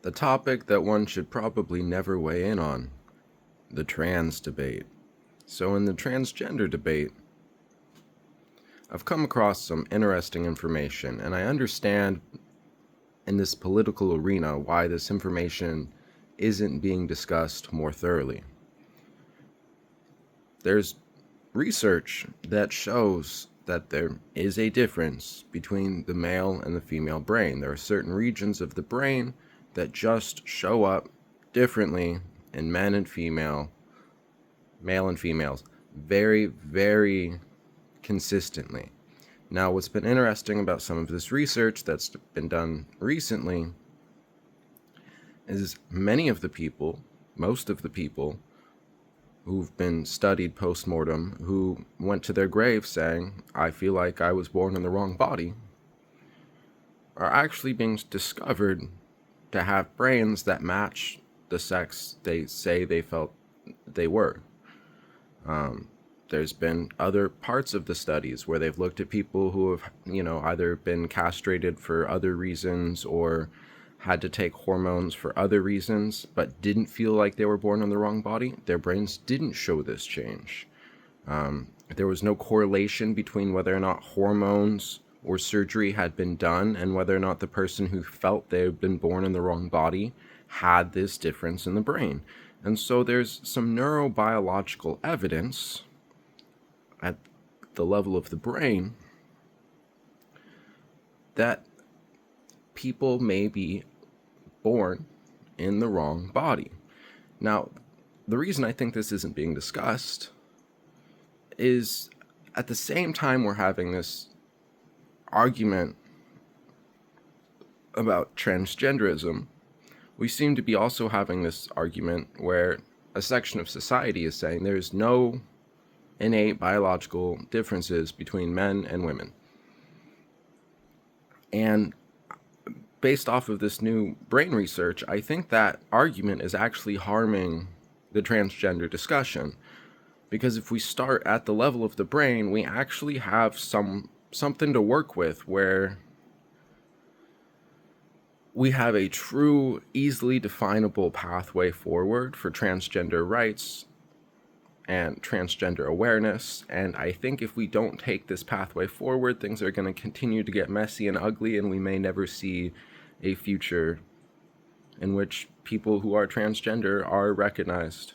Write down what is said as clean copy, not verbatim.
The topic that one should probably never weigh in on, the trans debate. So in the transgender debate, I've come across some interesting information, and I understand in this political arena why this information isn't being discussed more thoroughly. There's research that shows that there is a difference between the male and the female brain. There are certain regions of the brain that just show up differently in men and male and females, very, very consistently. Now, what's been interesting about some of this research that's been done recently is most of the people who've been studied post-mortem, who went to their grave saying, I feel like I was born in the wrong body, are actually being discovered to have brains that match the sex they say they felt they were. There's been other parts of the studies where they've looked at people who have, either been castrated for other reasons or had to take hormones for other reasons, but didn't feel like they were born in the wrong body. Their brains didn't show this change. There was no correlation between whether or not hormones or surgery had been done and whether or not the person who felt they had been born in the wrong body had this difference in the brain. And so there's some neurobiological evidence at the level of the brain that people may be born in the wrong body. Now, the reason I think this isn't being discussed is at the same time we're having this argument about transgenderism, we seem to be also having this argument where a section of society is saying there's no innate biological differences between men and women. And based off of this new brain research, I think that argument is actually harming the transgender discussion. Because if we start at the level of the brain, we actually have something to work with where we have a true, easily definable pathway forward for transgender rights and transgender awareness. And I think if we don't take this pathway forward, things are going to continue to get messy and ugly, and we may never see a future in which people who are transgender are recognized.